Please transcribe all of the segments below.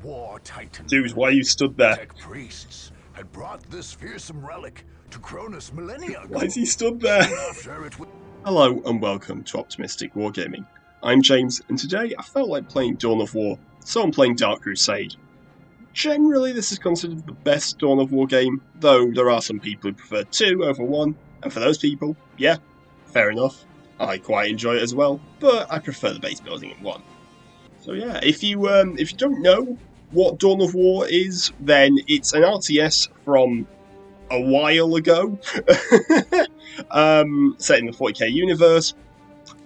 War Titan. Dude, why you stood there? Tech priests had brought this fearsome relic to Kronus millennia ago. Why is he stood there? Soon after it Hello and welcome to Optimistic Wargaming. I'm James, and today I felt like playing Dawn of War, so I'm playing Dark Crusade. Generally, this is considered the best Dawn of War game, though there are some people who prefer 2 over 1, and for those people, yeah, fair enough. I quite enjoy it as well, but I prefer the base building in 1. So yeah, if you don't know what Dawn of War is, then it's an RTS from a while ago, set in the 40k universe,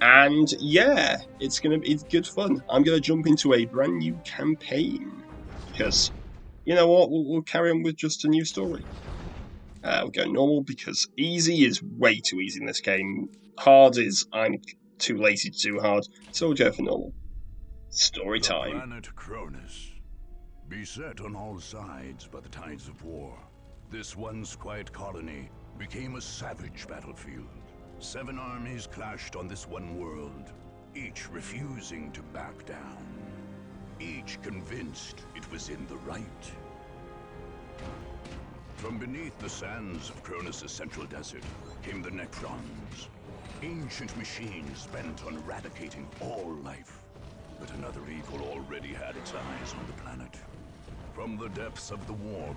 and yeah, it's good fun. I'm gonna jump into a brand new campaign because you know what, we'll carry on with just a new story. We'll go normal because easy is way too easy in this game. Hard is I'm too lazy to do hard, so we'll go for normal. Story time. Planet Kronus, beset on all sides by the tides of war, this once quiet colony became a savage battlefield. 7 armies clashed on this one world, each refusing to back down, each convinced it was in the right. From beneath the sands of Kronus' central desert came the Necrons, ancient machines bent on eradicating all life. But another evil already had its eyes on the planet. From the depths of the warp,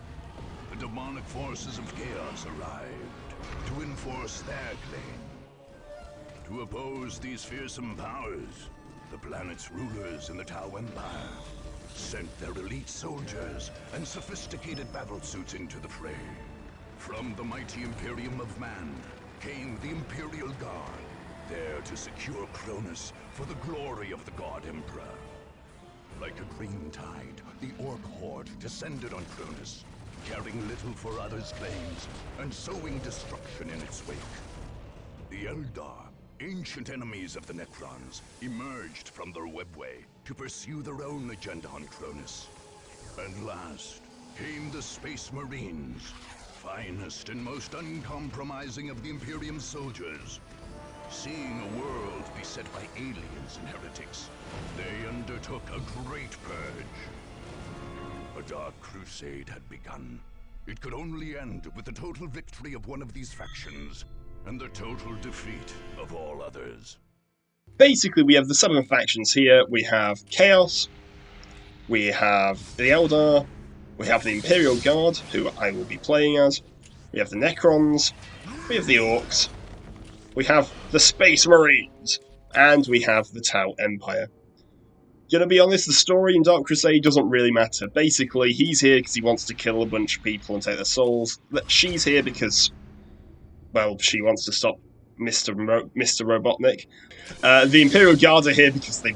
the demonic forces of chaos arrived to enforce their claim. To oppose these fearsome powers, the planet's rulers in the Tau Empire sent their elite soldiers and sophisticated battlesuits into the fray. From the mighty Imperium of Man came the Imperial Guard, there to secure Kronus for the glory of the God Emperor. Like a green tide, the Orc horde descended on Kronus, caring little for others' claims and sowing destruction in its wake. The Eldar, ancient enemies of the Necrons, emerged from their webway to pursue their own agenda on Kronus. And last came the Space Marines, finest and most uncompromising of the Imperium soldiers. Seeing a world beset by aliens and heretics, they undertook a great purge. A dark crusade had begun. It could only end with the total victory of one of these factions, and the total defeat of all others. Basically, we have the 7 factions here. We have Chaos, we have the Eldar, we have the Imperial Guard, who I will be playing as, we have the Necrons, we have the Orcs, we have the Space Marines, and we have the Tau Empire. Gonna be honest, the story in Dark Crusade doesn't really matter. Basically, he's here because he wants to kill a bunch of people and take their souls. She's here because, well, she wants to stop Mr. Robotnik. The Imperial Guard are here because they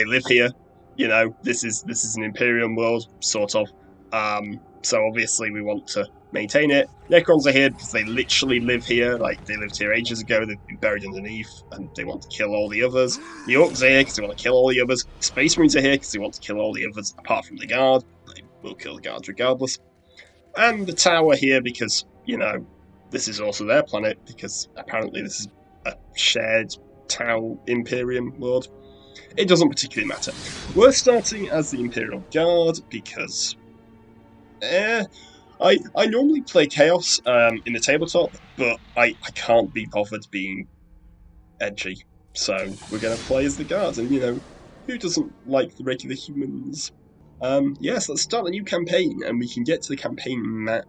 live here. You know, this is an Imperium world, sort of. So obviously we want to maintain it. Necrons are here because they literally live here. Like, they lived here ages ago, they've been buried underneath, and they want to kill all the others. The Orcs are here because they want to kill all the others. Space Marines are here because they want to kill all the others, apart from the Guard. They will kill the Guards regardless. And the Tau are here because, you know, this is also their planet, because apparently this is a shared Tau Imperium world. It doesn't particularly matter. We're starting as the Imperial Guard because I normally play Chaos in the tabletop, but I can't be bothered being edgy. So we're going to play as the Guards, and you know, who doesn't like the regular humans? Yes, let's start the new campaign, and we can get to the campaign map.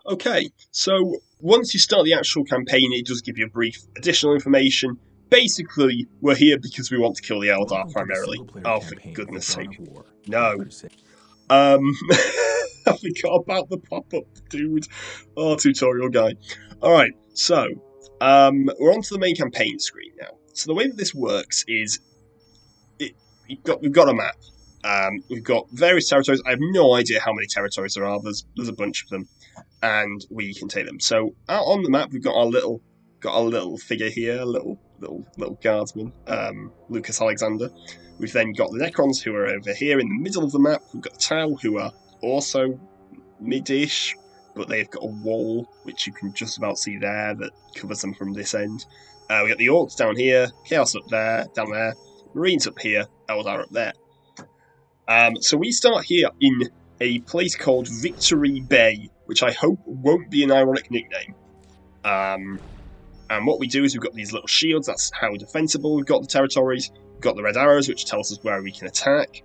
Okay, so once you start the actual campaign, it does give you a brief additional information. Basically, we're here because we want to kill the Eldar primarily. Oh, for goodness sake. No. I forgot about the pop-up, dude. Oh, tutorial guy. Alright, so, we're onto the main campaign screen now. So the way that this works is, we've got a map. We've got various territories. I have no idea how many territories there are. There's a bunch of them, and we can take them. So out on the map, we've got our little figure here, little guardsman, Lukas Alexander. We've then got the Necrons, who are over here in the middle of the map. We've got the Tau, who are also mid-ish, but they've got a wall which you can just about see there that covers them from this end. We got the Orcs down here, Chaos up there, down there. Marines up here, Eldar up there. So we start here in a place called Victory Bay, which I hope won't be an ironic nickname. And what we do is we've got these little shields, that's how defensible we've got the territories. We've got the red arrows, which tells us where we can attack.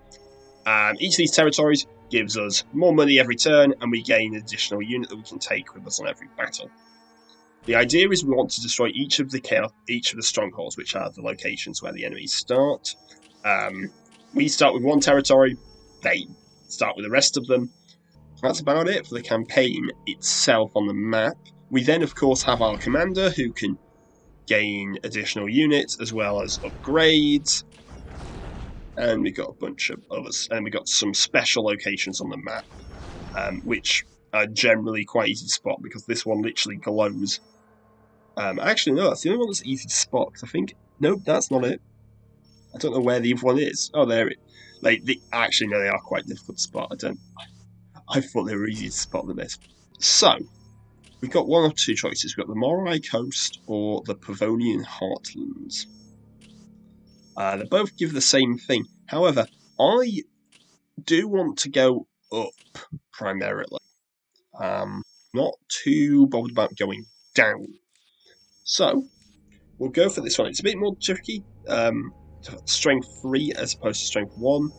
Each of these territories gives us more money every turn, and we gain an additional unit that we can take with us on every battle. The idea is we want to destroy each of the strongholds, which are the locations where the enemies start. We start with one territory, they start with the rest of them. That's about it for the campaign itself on the map. We then, of course, have our commander, who can gain additional units as well as upgrades. And we've got a bunch of others. And we've got some special locations on the map, which are generally quite easy to spot, because this one literally glows. Actually, no, that's the only one that's easy to spot, because I think... Nope, that's not it. I don't know where the other one is. Oh, there it... Actually, no, they are quite difficult to spot. I thought they were easy to spot than this. So, we've got one of two choices. We've got the Morai Coast or the Pavonian Heartlands. They both give the same thing. However, I do want to go up, primarily. Not too bothered about going down. So, we'll go for this one. It's a bit more tricky. Strength 3 as opposed to Strength 1.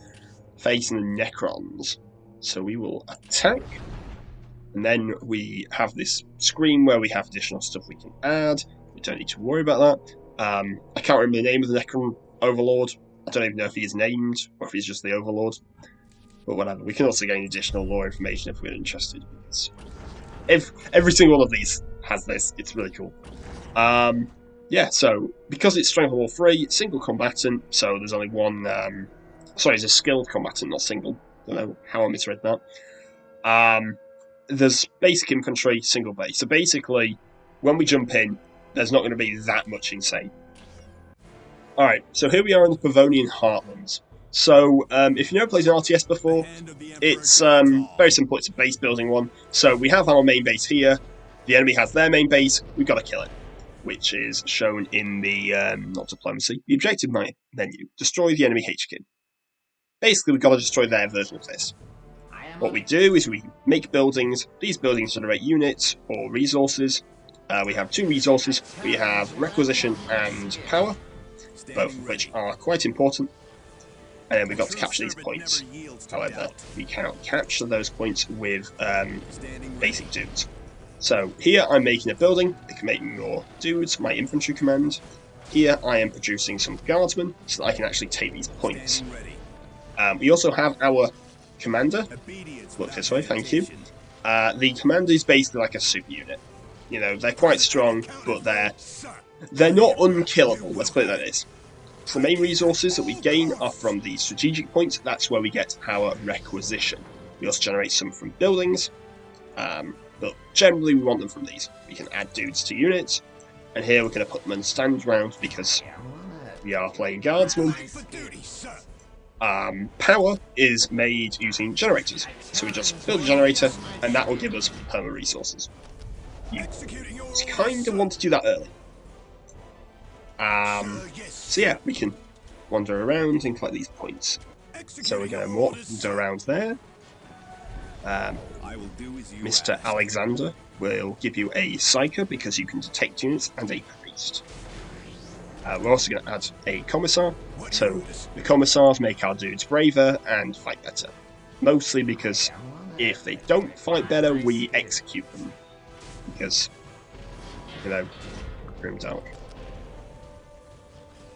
Facing the Necrons. So we will attack. And then we have this screen where we have additional stuff we can add. We don't need to worry about that. I can't remember the name of the Necron Overlord. I don't even know if he is named, or if he's just the Overlord. But whatever. We can also gain additional lore information if we're interested. If every single one of these has this, it's really cool. Yeah, so because it's Strength Level 3, single combatant, so there's only one... sorry, it's a skilled combatant, not single. I don't know how I misread that. There's basic infantry, single base. So basically, when we jump in, there's not going to be that much insane. Alright, so here we are in the Pavonian Heartlands. So, if you never played an RTS before, it's very simple. It's a base building one. So we have our main base here. The enemy has their main base. We've got to kill it, which is shown in the, not diplomacy, the objective menu. Destroy the enemy HQ. Basically, we've got to destroy their version of this. What we do is we make buildings. These buildings generate units or resources. We have two resources. We have requisition and power, both of which are quite important. And then we've got to capture these points. However, we cannot capture those points with basic dudes. So here I'm making a building. It can make more dudes, my infantry command. Here I am producing some guardsmen so that I can actually take these points. We also have our commander. Look this way, thank you. The commander is basically like a super unit. You know, they're quite strong, but they're not unkillable, let's put it like this. So the main resources that we gain are from the strategic points. That's where we get our requisition. We also generate some from buildings, but generally we want them from these. We can add dudes to units, and here we're going to put them in stand round because we are playing guardsmen. Power is made using generators, so we just build a generator, and that will give us perma resources. You kind of want to do that early. So yeah, we can wander around and collect these points. So we're going to wander around there. Mr. Alexander will give you a Psyker because you can detect units, and a Priest. We're also going to add a Commissar, so the Commissars make our dudes braver and fight better. Mostly because if they don't fight better, we execute them. Because, you know, grimdark.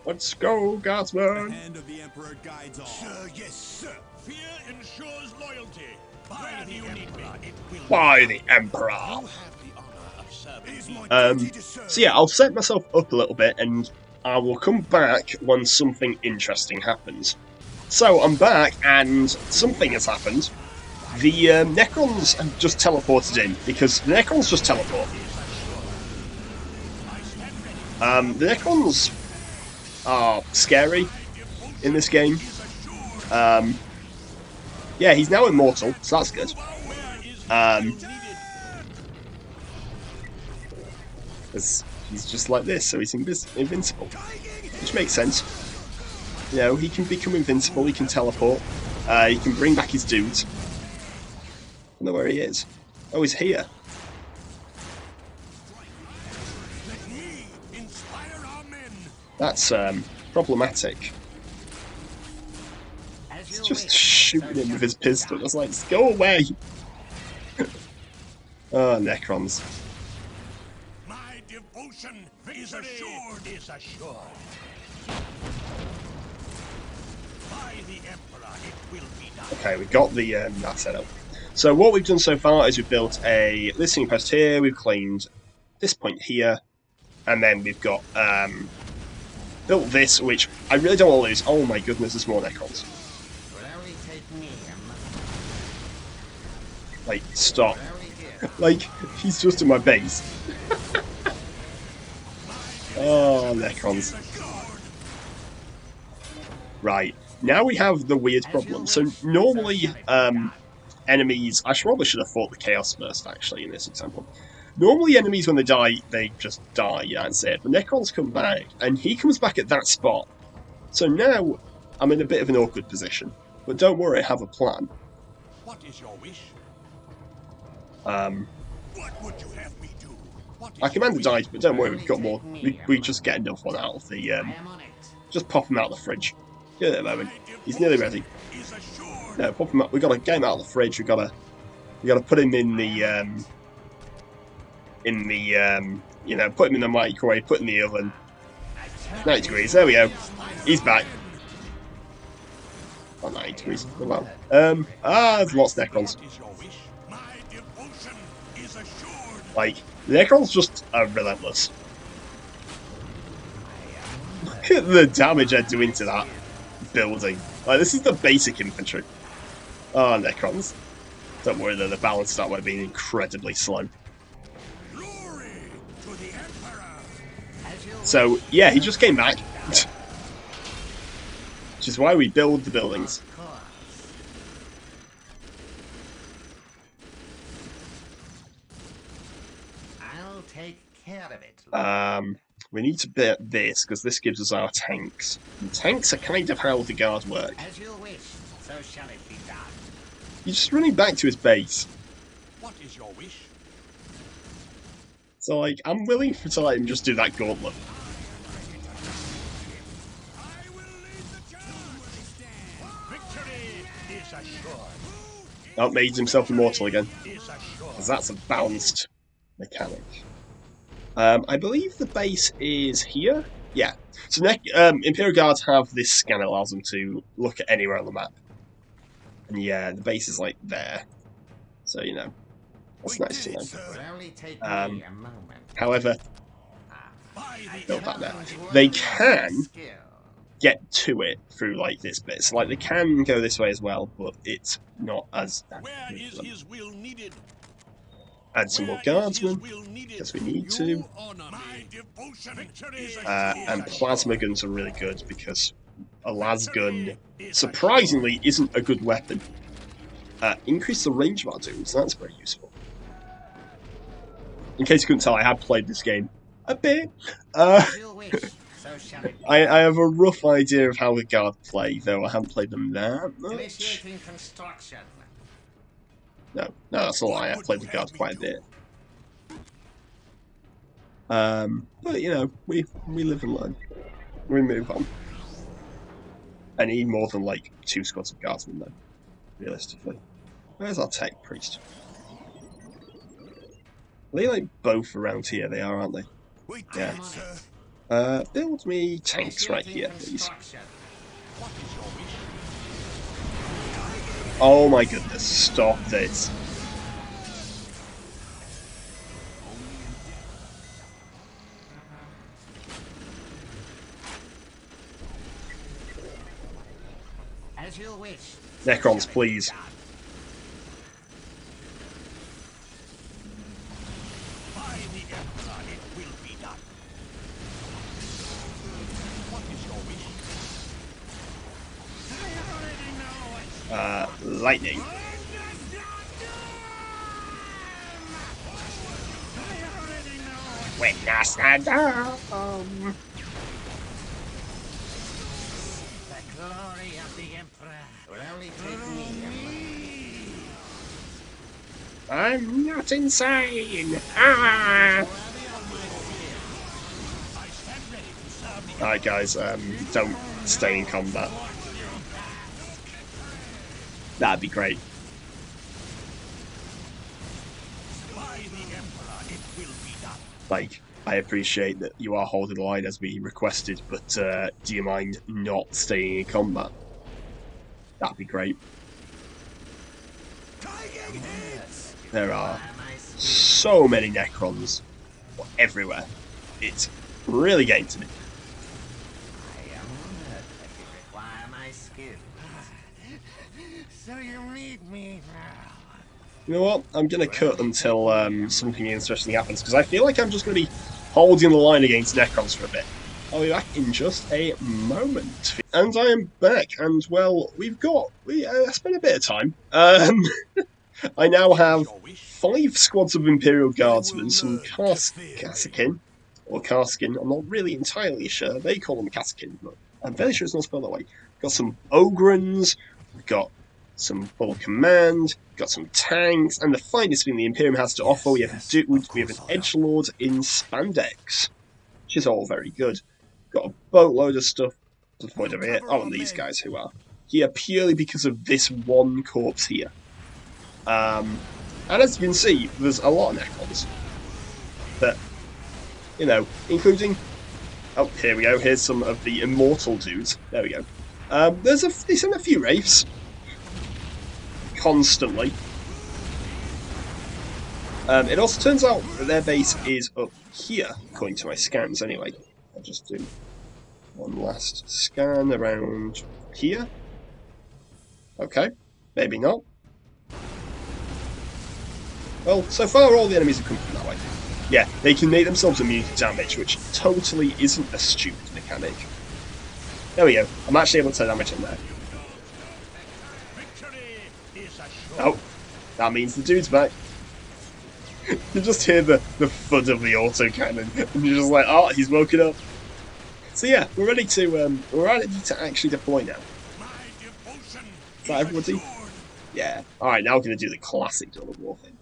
Let's go, Guardsman! The hand of the Emperor guides all. Sir, yes, sir. Fear ensures loyalty. By the Emperor, it will By the Emperor! You have the honor of serving. So yeah, I'll set myself up a little bit, and I will come back when something interesting happens. So I'm back, and something has happened. The Necrons have just teleported in, because the Necrons just teleport. The Necrons are scary in this game. Yeah, he's now immortal, so that's good. He's just like this, so he's invincible, which makes sense. You know, he can become invincible, he can teleport, he can bring back his dudes. I don't know where he is. Oh, he's here. That's problematic. He's just shooting him with his pistol. I was like, go away! Oh, Necrons. My devotion is assured. By the Emperor, it will be done. Okay, we got the that set up. So what we've done so far is we've built a listening post here, we've claimed this point here, and then we've got built this, which I really don't want to lose. Oh my goodness, there's more Necrons. Like, stop. Like, he's just in my base. Oh, Necrons. Right, now we have the weird problem. So normally, enemies... I probably should have fought the Chaos first, actually, in this example. Normally enemies, when they die, they just die, that's it. But Necrons come back, and he comes back at that spot. So now, I'm in a bit of an awkward position. But don't worry, I have a plan. What is your wish? What would you have me do? Our commander died, but don't worry, we've got more. We just get another one out of the... just pop him out of the fridge. Give it a moment. He's nearly ready. No, pop him out. We've got to get him out of the fridge. We've got to put him in the... you know, put him in the microwave, put him in the oven. 90 degrees, there we go. He's back. Oh, 90 degrees. Oh, wow. There's lots of Necrons. Like, the Necrons just are relentless. Look at the damage they're doing to that building. Like, this is the basic infantry. Oh, Necrons. Don't worry though, the balance that way being incredibly slow. So, yeah, he just came back. Which is why we build the buildings. I'll take care of it. We need to build this, because this gives us our tanks. And tanks are kind of how the guard work. As you wish, so shall it be done. He's just running back to his base. What is your wish? So, like, I'm willing to let him just do that gauntlet. I will lead the charge. Victory is assured. Oh, made himself immortal again. Is assured. Because that's a balanced mechanic. I believe the base is here? Yeah. So Imperial Guards have this scan that allows them to look at anywhere on the map. And yeah, the base is like there. So, you know, that's nice to know. However, build that there. They can get to it through like this bit. So like they can go this way as well, but it's not as... Where is his will needed? Add some more guardsmen, because we need to. And plasma guns are really good, because a las gun, surprisingly, isn't a good weapon. Increase the range of our dudes, that's very useful. In case you couldn't tell, I have played this game a bit. I have a rough idea of how the guard play, though I haven't played them that much. No, that's a lie. I've played the guard quite a bit. But you know, we live and learn. We move on. I need more than like 2 squads of guardsmen, though. Realistically, where's our tech priest? Are they like both around here? They are, aren't they? Yeah. Build me tanks right here, please. Oh my goodness, stop this. As you wish. Necrons, please. By the Emperor, it will be done. What is your wish? Lightning. Witness the doom. Will only take me. I'm not insane! Ah! Alright guys, don't stay in combat. That'd be great. Like, I appreciate that you are holding the line as we requested, but do you mind not staying in combat? That'd be great. There are so many Necrons everywhere. It's really getting to me. I am honored that you require my skill. So you need me now. You know what? I'm gonna cut until something interesting happens, because I feel like I'm just gonna be holding the line against Necrons for a bit. I'll be back in just a moment. And I am back, and well, I spent a bit of time. I now have 5 squads of Imperial Guardsmen, some Kassakin, or Karskin, I'm not really entirely sure. They call them Kassakin, but I'm fairly sure it's not spelled that way. Got some Ogrons, we've got some full command, got some tanks, and the finest thing the Imperium has to offer, we have an edgelord in spandex, which is all very good. Got a boatload of stuff to the point over here. Oh, and these guys who are here purely because of this one corpse here. And as you can see, there's a lot of Necrons. But, you know, including... Oh, here we go. Here's some of the immortal dudes. There we go. There's a few wraiths. Constantly. It also turns out that their base is up here, according to my scans anyway. I'll just do one last scan around here. Okay, maybe not. Well, so far all the enemies have come from that way. Yeah, they can make themselves immune to damage, which totally isn't a stupid mechanic. There we go. I'm actually able to damage them there. Oh, that means the dude's back. You just hear the thud of the autocannon, and you're just like, oh, he's woken up. So yeah, we're ready to actually deploy now. Is that everybody? Yeah. Alright, now we're going to do the classic Dawn of War thing.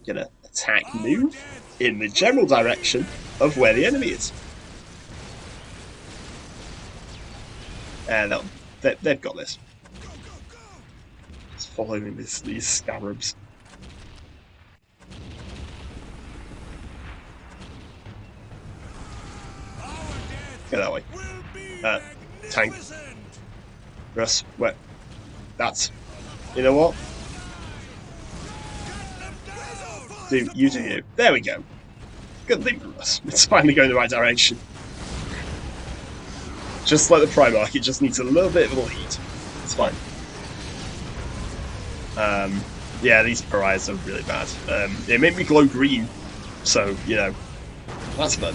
Gonna attack move in the general direction of where the enemy is. And they've got this. Just following these scarabs. Go that way. Tank. Russ, where? That's... You know what? Dude, you do you. There we go. Good thing for us. It's finally going the right direction. Just like the Primarch, it just needs a little bit of a lead. It's fine. Yeah, these pariahs are really bad. They make me glow green, so, you know, that's fun.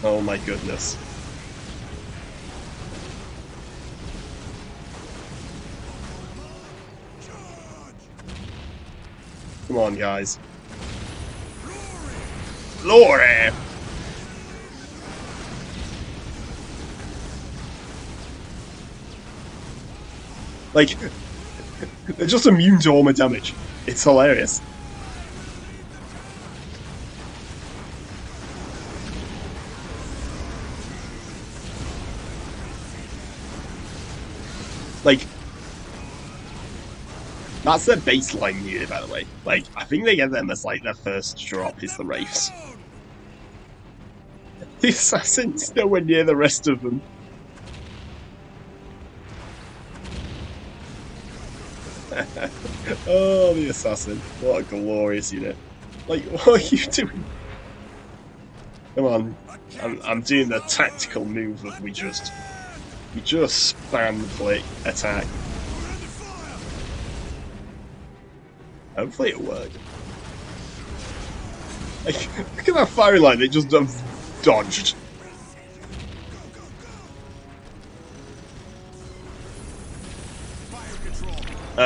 Oh my goodness. Come on, guys. Glory! Like, they're just immune to all my damage. It's hilarious. Like, that's their baseline unit, by the way. Like, I think they get them as, like, their first drop is the Wraiths. The Assassin's nowhere near the rest of them. Oh, the Assassin. What a glorious unit. Like, what are you doing? Come on. I'm doing the tactical move of we just spam click attack. Hopefully it'll work. Like, look at that firing line, they just dodged.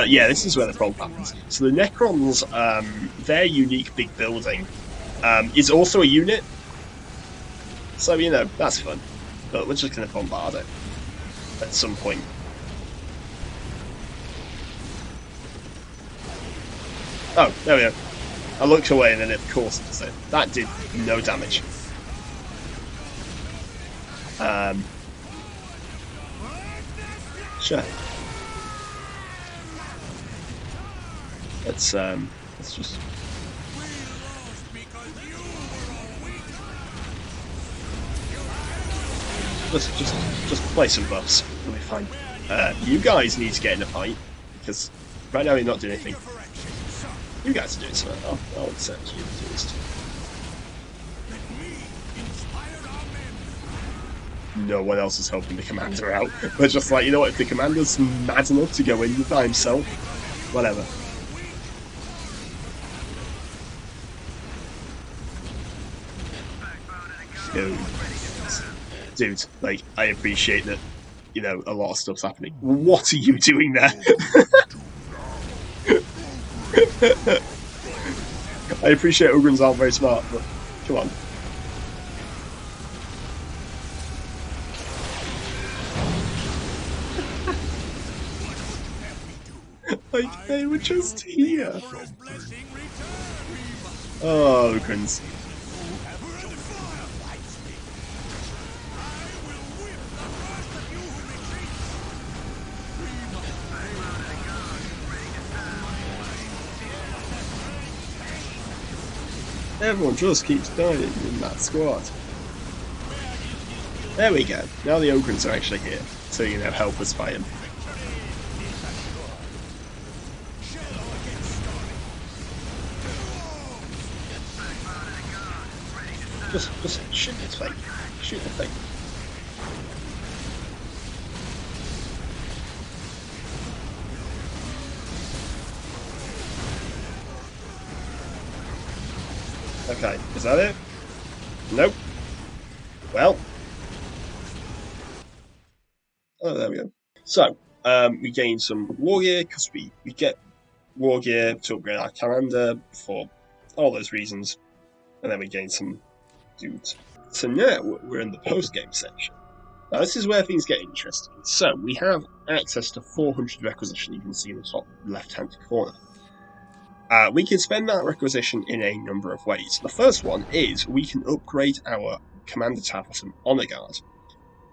Yeah, this is where the problem happens. So the Necrons, their unique big building, is also a unit. So, you know, that's fun. but we're just going to bombard it at some point. Oh, there we go. I looked away and then of course it does it. That did no damage. Sure. Let's just play some buffs. It'll be fine. You guys need to get in a fight because right now you're not doing anything. You guys are doing something. I'll accept you to do this. No one else is helping the commander out. We're just like, you know what? If the commander's mad enough to go in by himself, whatever. Dude, like, I appreciate that, you know, a lot of stuff's happening. What are you doing there? I appreciate Ogrins aren't very smart, but come on. Like, they were just here. Oh, Ogrins. Everyone just keeps dying in that squad. There we go. Now the Ogrins are actually here to, you know, help us fight them. Just shoot this thing. Shoot the thing. Okay, is that it? Nope. Well. Oh, there we go. So, we gain some war gear, because we get war gear to upgrade our commander for all those reasons. And then we gain some dudes. So now we're in the post-game section. Now this is where things get interesting. So, we have access to 400 requisition, you can see in the top left-hand corner. We can spend that requisition in a number of ways. The first one is we can upgrade our commander tab for some honor guard.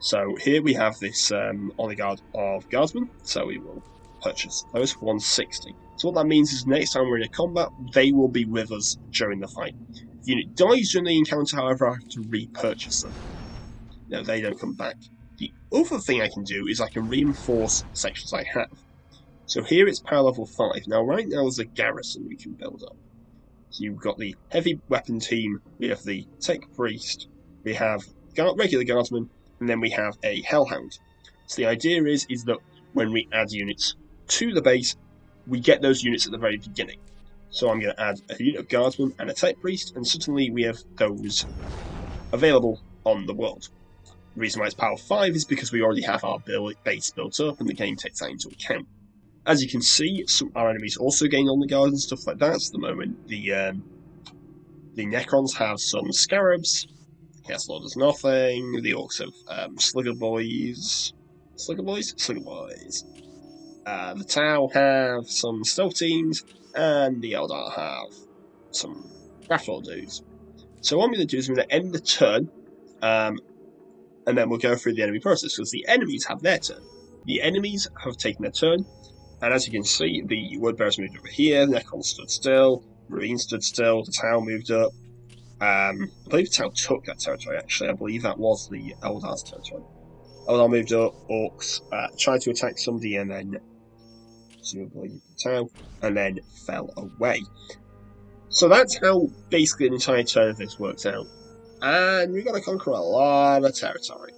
So here we have this honor guard of guardsmen, so we will purchase those for 160. So what that means is next time we're in a combat, they will be with us during the fight. If the unit dies during the encounter, however, I have to repurchase them. No, they don't come back. The other thing I can do is I can reinforce sections I have. So here it's power level 5. Now right now there's a garrison we can build up. So you've got the heavy weapon team, we have the tech priest, we have regular guardsmen, and then we have a hellhound. So the idea is that when we add units to the base, we get those units at the very beginning. So I'm going to add a unit of guardsmen and a tech priest, and suddenly we have those available on the world. The reason why it's power 5 is because we already have our base built up, and the game takes that into account. As you can see, our enemies also gain on the guard and stuff like that. So at the moment, the Necrons have some scarabs. Chaos Lord does nothing. The Orcs have Slugger Boys. Slugger Boys? Slugger Boys. The Tau have some stealth teams, and the Eldar have some Craft dudes. So what I'm going to do is I'm going to end the turn, and then we'll go through the enemy process, because the enemies have their turn. The enemies have taken their turn. And as you can see, the Wordbearers moved over here, the Necrons stood still, Marines stood still, the Tau moved up. I believe Tau took that territory, actually. I believe that was the Eldar's territory. Eldar moved up, Orcs tried to attack somebody, and then presumably the Tau, and then fell away. So that's how basically an entire turn of this works out. And we've got to conquer a lot of territory.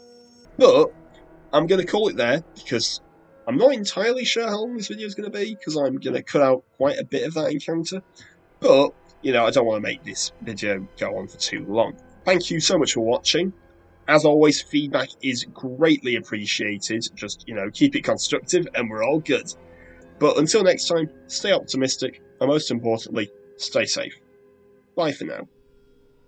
But I'm going to call it there, because I'm not entirely sure how long this video is going to be, because I'm going to cut out quite a bit of that encounter. But, you know, I don't want to make this video go on for too long. Thank you so much for watching. As always, feedback is greatly appreciated. Just, you know, keep it constructive and we're all good. But until next time, stay optimistic, and most importantly, stay safe. Bye for now.